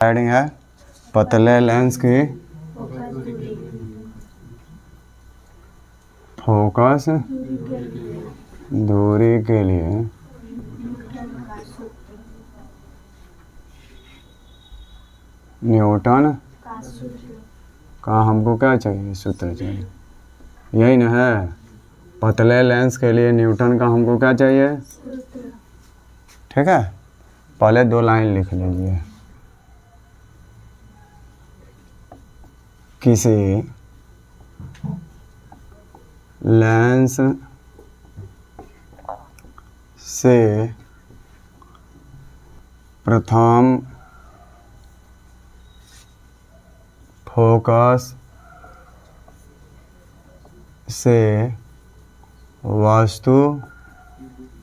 Heading है पतले lens की फोकस दूरी के लिए न्यूटन का हमको क्या चाहिए, सूत्र चाहिए। यही ना है, पतले लेंस के लिए न्यूटन का हमको क्या चाहिए, ठीक है। पहले 2 लाइन लिख लीजिए। किसी लेंस से प्रथम फोकस से वस्तु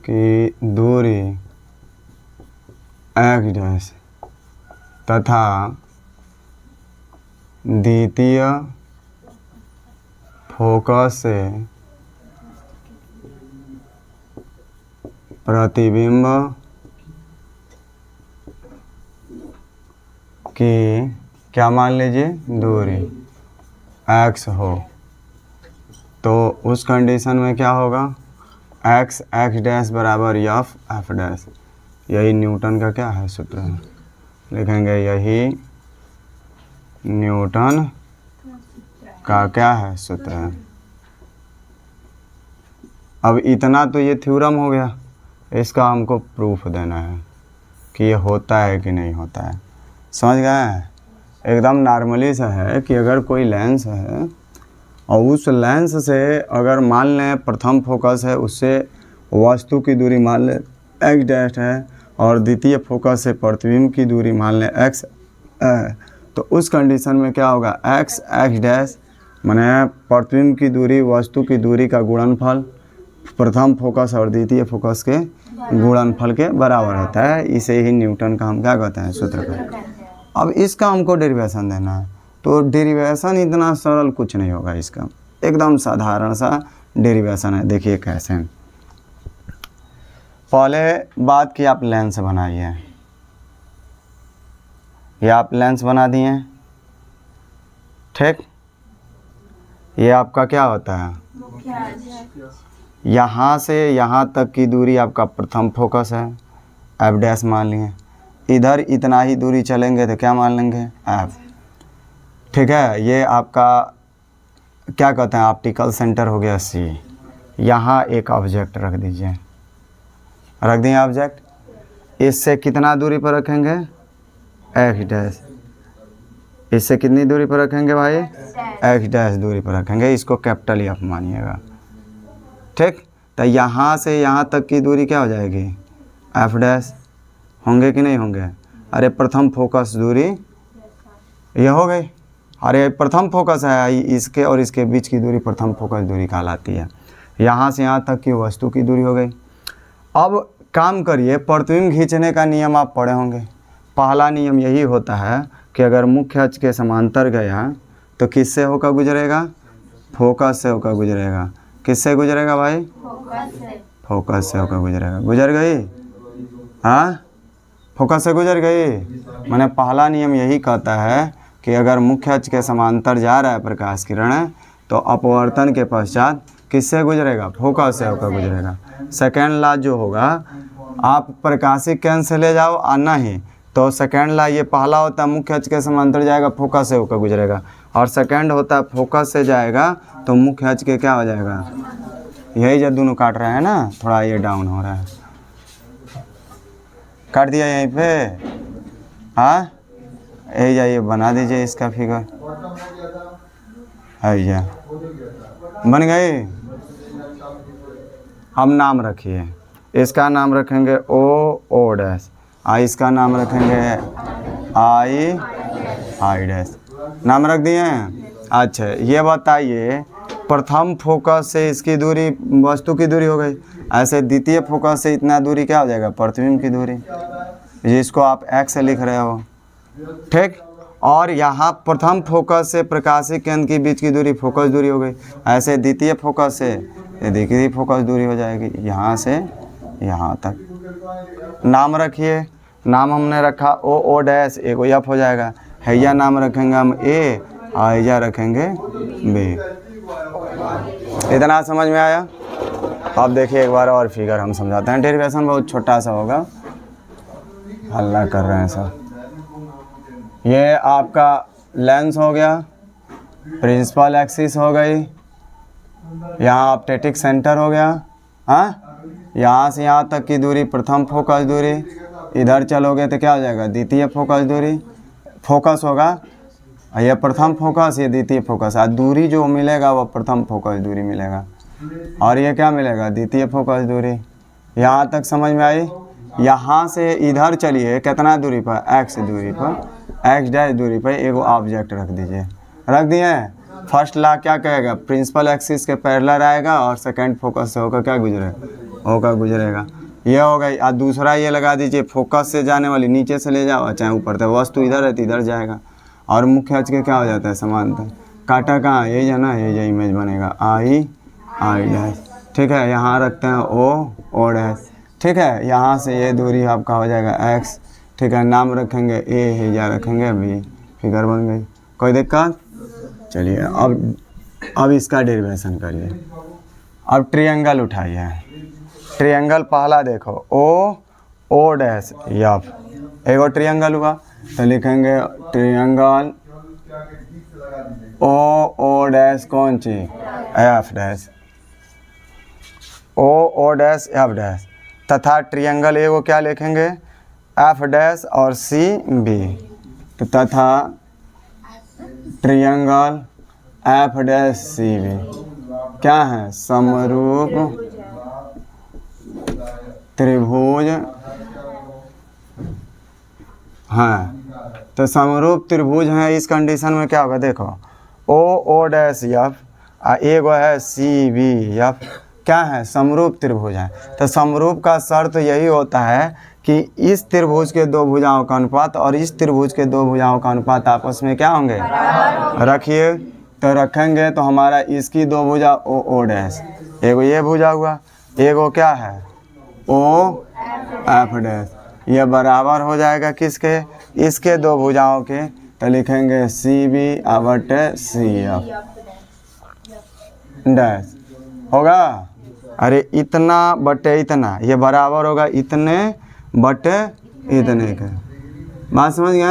की दूरी x' तथा द्वितीय फोकस से प्रतिबिंब की क्या मान लीजिए दूरी x हो, तो उस कंडीशन में क्या होगा, x बराबर f'। यही न्यूटन का क्या है, सूत्र है। लिखेंगे यही न्यूटन का क्या है, सूत्र है। अब इतना तो ये थ्योरम हो गया, इसका हमको प्रूफ देना है कि ये होता है कि नहीं होता है। समझ गए। एकदम नॉर्मली सा है कि अगर कोई लेंस है और उस लेंस से अगर मान लें प्रथम फोकस है, उससे वस्तु की दूरी मान लें x' है और द्वितीय फोकस से प्रतिबिंब की दूरी मान लें x है, तो उस कंडीशन में क्या होगा, x' माने प्रतिबिंब की दूरी वस्तु की दूरी का गुणनफल प्रथम फोकस और द्वितीय फोकस के गुणनफल के बराबर होता है। इसे ही न्यूटन का हम क्या कहते हैं, सूत्र कहते हैं। अब इसका हमको डेरिवेशन देना है, तो डेरिवेशन इतना सरल कुछ नहीं होगा, इसका एकदम साधारण सा डेरिवेशन है। देखिए कैसे, पहले बात की आप लेंस बनाइए, ये आप लेंस बना दिए, ठीक। ये आपका क्या होता है, यहाँ से यहाँ तक की दूरी आपका प्रथम फोकस है, f' मान लिए। इधर इतना ही दूरी चलेंगे तो क्या मान लेंगे, f, ठीक है। ये आपका क्या कहते हैं, ऑप्टिकल सेंटर हो गया C। यहाँ एक ऑब्जेक्ट रख दीजिए, रख दिए ऑब्जेक्ट। इससे कितना दूरी पर रखेंगे, x'। इससे कितनी दूरी पर रखेंगे भाई, x' दूरी पर रखेंगे। इसको कैपिटल F मानिएगा, ठीक। तो यहाँ से यहाँ तक की दूरी क्या हो जाएगी, f'। होंगे कि नहीं होंगे, अरे प्रथम फोकस दूरी ये हो गई। अरे प्रथम फोकस है, इसके और इसके बीच की दूरी प्रथम फोकस दूरी कहलाती है। यहाँ से यहाँ तक की वस्तु की दूरी हो गई। अब काम करिए, प्रतिबिंब खींचने का नियम आप पढ़े होंगे। पहला नियम यही होता है कि अगर मुख्य अक्ष के समांतर गया तो किससे होकर गुजरेगा, फोकस से होकर गुजरेगा। किससे गुजरेगा भाई, फोकस से होकर गुजरेगा। गुजर गई, हाँ, फोकस से गुजर गई। माने पहला नियम यही कहता है कि अगर मुख्य अक्ष के समांतर जा रहा है प्रकाश किरण, तो अपवर्तन के पश्चात किससे गुजरेगा, फोकस से होकर गुजरेगा। सेकेंड लॉ जो होगा, आप प्रकाशिक केंद्र से ले जाओ आना ही, तो सेकेंड लॉ ये पहला होता है मुख्य अक्ष के समांतर जाएगा, फोकस से होकर गुजरेगा। और सेकेंड होता है फोकस से जाएगा तो मुख्य अक्ष के क्या हो जाएगा, यही जब दोनों काट रहे हैं ना, थोड़ा ये डाउन हो रहा है, काट दिया यहीं पे, हाँ। यही जाइए बना दीजिए इसका फिगर, है बन गई। हम नाम रखिए, इसका नाम रखेंगे O', इसका नाम रखेंगे I'। नाम रख दिए हैं। अच्छा ये बताइए, प्रथम फोकस से इसकी दूरी वस्तु की दूरी हो गई, ऐसे द्वितीय फोकस से इतना दूरी क्या हो जाएगा, प्रतिबिंब की दूरी, जिसको आप x से लिख रहे हो, ठीक। और यहाँ प्रथम फोकस से प्रकाशिक केंद्र के बीच की दूरी फोकस दूरी हो गई, ऐसे द्वितीय फोकस से द्वितीय फोकस दूरी हो जाएगी, यहाँ से यहाँ तक। नाम रखिए, नाम हमने रखा ओ डैश, एगो एफ हो जाएगा। हैया नाम रखेंगे हम ए, हैया रखेंगे बी। इतना समझ में आया? अब देखिए एक बार और फिगर हम समझाते हैं। डेरिवेशन बहुत छोटा सा होगा, हल्ला कर रहे हैं सब। ये आपका लेंस हो गया, प्रिंसिपल एक्सिस हो गई, यहाँ ऑप्टेटिक सेंटर हो गया। हाँ, यहाँ से यहाँ तक की दूरी प्रथम फोकस दूरी। इधर चलोगे तो क्या हो जाएगा? द्वितीय फोकस दूरी। फोकस होगा, ये प्रथम फोकस, ये द्वितीय फोकस। और दूरी जो मिलेगा वो प्रथम फोकस दूरी मिलेगा, और ये क्या मिलेगा? द्वितीय फोकस दूरी। यहाँ तक समझ में आई? यहाँ से इधर चलिए, कितना दूरी पर? एक्स दूरी पर, एक्स डैश दूरी पर एगो ऑब्जेक्ट रख दीजिए। रख दिए? फर्स्ट लॉ क्या कहेगा? प्रिंसिपल एक्सिस के पैरेलल आएगा और सेकंड फोकस से होकर क्या गुजरेगा? ये हो गई। और दूसरा ये लगा दीजिए, फोकस से जाने वाली नीचे से ले जाओ चाहे ऊपर तक, वस्तु इधर है तो इधर जाएगा। और मुख्य अक्ष के क्या हो जाता है? समांतर। काटा कहाँ? ये है ना, ये जो इमेज बनेगा आई डैश। ठीक है, यहाँ रखते हैं ओ डैश। ठीक है, यहाँ से ये दूरी आपका हो जाएगा एक्स। ठीक है, नाम रखेंगे ए, हैया रखेंगे बी। फिगर बन गई, कोई दिक्कत? चलिए अब इसका डेरिवेशन करिए। अब ट्रायंगल उठाइए। ट्रायंगल पहला देखो, ओ डैश एफ, एगो ट्रायंगल हुआ तो लिखेंगे ट्रायंगल ओ डैश कौन सी? F dash. O dash F dash. तथा ट्रायंगल एगो क्या लिखेंगे? एफ डैश और सी बी। तो तथा triangle F dash C B क्या है? समरूप त्रिभुज। हाँ, तो समरूप त्रिभुज है। इस कंडीशन में क्या होगा? देखो, ओ डैश एफ और एगो है सी बी एफ, क्या है? समरूप त्रिभुज है। तो समरूप का शर्त यही होता है कि इस त्रिभुज के दो भुजाओं का अनुपात और इस त्रिभुज के दो भुजाओं का अनुपात आपस में क्या होंगे? रखिए। तो रखेंगे तो हमारा इसकी दो भुजा ओ डैश, एगो ये भुजा हुआ, एगो क्या है? O F dash. ये बराबर हो जाएगा किसके? इसके दो भुजाओं के। तो लिखेंगे सी बी बटे सी एफ डैश। होगा? अरे इतना बटे इतना, ये बराबर होगा इतने बटे इतने के। बात समझ गए?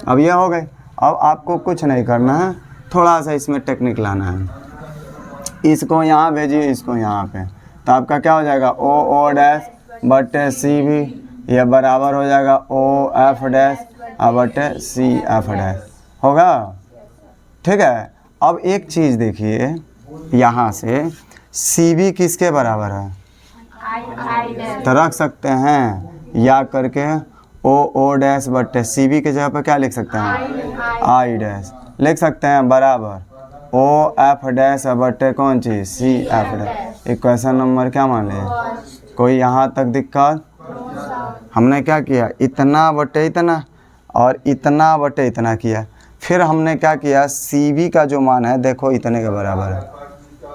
अब ये हो गए। अब आपको कुछ नहीं करना है, थोड़ा सा इसमें टेक्निक लाना है। इसको यहाँ भेजिए, इसको यहाँ पे, तो आपका क्या हो जाएगा? ओ डैश बटे सी बी, यह बराबर हो जाएगा ओ एफ डैश बटे सी एफ डैश। होगा? ठीक है। अब एक चीज़ देखिए, यहाँ से सी बी किसके बराबर है? तो रख सकते हैं या करके ओ डैश बटे सी बी के जगह पर क्या लिख सकते हैं? आई डैश लिख सकते हैं, बराबर ओ एफ डैश बटे कौन चीज़? C F dash. Equation number क्या मान लिया? कोई यहाँ तक दिक्कत? हमने क्या किया? इतना बटे इतना और इतना बटे इतना किया। फिर हमने क्या किया? सी बी का जो मान है देखो इतने के बराबर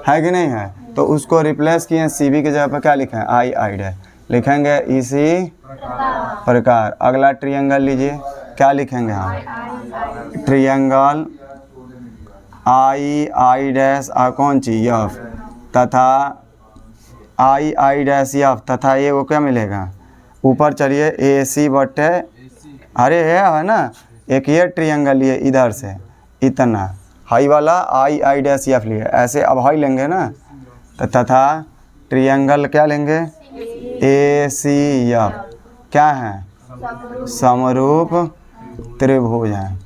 है कि नहीं है? तो उसको रिप्लेस किए, सी बी के जगह पर क्या लिखे हैं? आई डैश लिखेंगे इसी प्रकार। अगला ट्रायंगल लीजिए, क्या लिखेंगे हम? ट्रायंगल आई डैश कौन चीज? एफ, तथा आई डैश एफ, तथा ये वो क्या मिलेगा? ऊपर चलिए ए सी बटे, अरे है ना, एक ये ट्रायंगल लिए इधर से इतना, हाई वाला आई डैश एफ लिए, ऐसे अब हाई लेंगे ना, तो तथा ट्रायंगल क्या लेंगे? ए सी एफ क्या है? समरूप त्रिभुज है।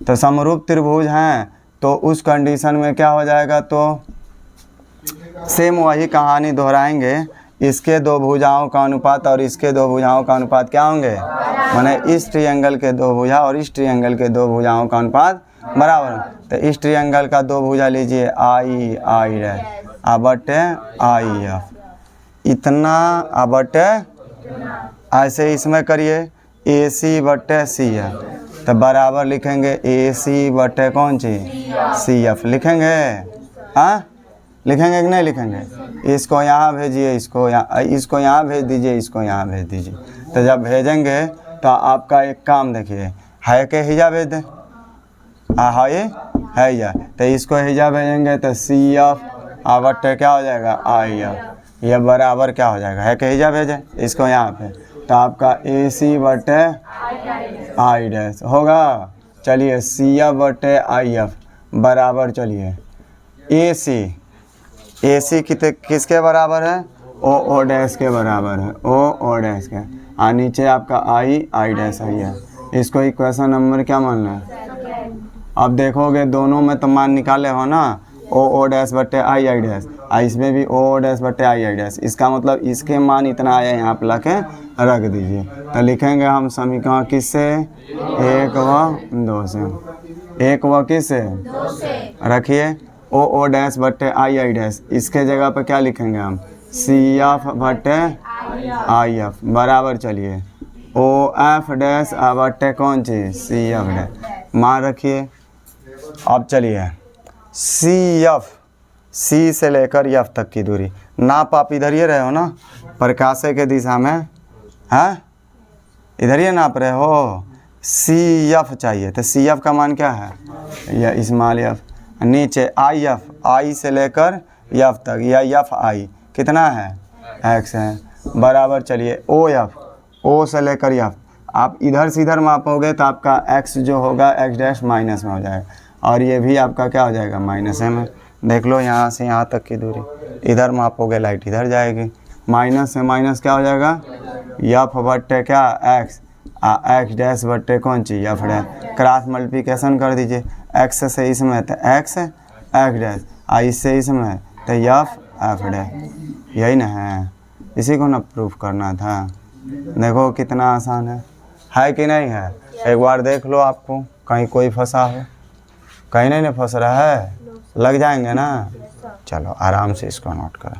तो समरूप त्रिभुज हैं तो उस कंडीशन में क्या हो जाएगा? तो सेम वही कहानी दोहराएंगे। इसके दो भुजाओं का अनुपात और इसके दो भुजाओं का अनुपात क्या होंगे? माने इस ट्रायंगल के दो भुजा और इस ट्रायंगल के दो भुजाओं का अनुपात बराबर। तो इस ट्रायंगल का दो भुजा लीजिए आई डैश बटे आई एफ, इतना बटे, ऐसे इसमें करिए ए सी बटे सी एफ, तो बराबर लिखेंगे ए सी बटे कौन सी? सी एफ लिखेंगे। हाँ, लिखेंगे कि नहीं लिखेंगे? इसको यहाँ भेजिए, इसको यहाँ भेज दीजिए, इसको यहाँ भेज दीजिए। तो जब भेजेंगे तो आपका एक काम देखिए, है के हिजा भेज दें, है या, तो इसको हिजा भेजेंगे तो सी एफ बट्टे क्या हो जाएगा, आई एफ, यह बराबर क्या हो जाएगा, है के हिजा भेजें इसको यहाँ पे, तो आपका ए सी बटे आई डैश होगा। चलिए सी एफ बटे आई एफ बराबर, चलिए ए सी किसके बराबर है, ओ डैश के बराबर है, ओ डैश के, और नीचे आपका आई डैश आई है। इसको इक्वेशन नंबर क्या मानना है? अब देखोगे दोनों में तो मान निकाले हो ना, ओ डैश बटे आई डैश, इसमें भी ओ डैश बटे आई डैश। इसका मतलब इसके मान इतना आया, यहाँ पे लाके रख दीजिए। तो लिखेंगे हम समीकरण किससे, 1 व 2 से, 1 व किससे रखिए, ओ डैश बटे आई डैश, इसके जगह पे क्या लिखेंगे हम, सी एफ बटे आई एफ बराबर, चलिए ओ एफ डैश बटे कौन चीज़, सी एफ डैश, मान रखिए। अब चलिए सी से लेकर एफ तक की दूरी नाप आप इधर ही रहे हो ना, प्रकाशे के दिशा में है, इधर ही नाप रहे हो। सी एफ चाहिए, तो सी एफ का मान क्या है, या स्मॉल एफ, नीचे आई एफ, आई से लेकर एफ तक, या एफ आई कितना है, एक्स है, बराबर। चलिए ओ एफ, ओ से लेकर एफ, आप इधर से इधर मापोगे तो आपका एक्स जो होगा एक्स डैश माइनस में हो जाएगा, और ये भी आपका क्या हो जाएगा, माइनस में। देख लो यहाँ से यहाँ तक की दूरी, इधर मापोगे लाइट इधर जाएगी, माइनस से माइनस क्या हो जाएगा, एफ बट्टे क्या एक्स, एक्स डैश बट्टे कौन चीज़, एफ डैश, क्रॉस मल्टीप्लिकेशन कर दीजिए, एक्स से इसमें तो एक्स डैश, इससे इसमें तो एफ डैश, यही ना है, इसी को ना प्रूफ करना था। देखो कितना आसान है कि नहीं है? एक बार देख लो, आपको कहीं कोई फंसा हो, कहीं नहीं फंस रहा है, लग जाएंगे ना। चलो आराम से इसको नोट करें।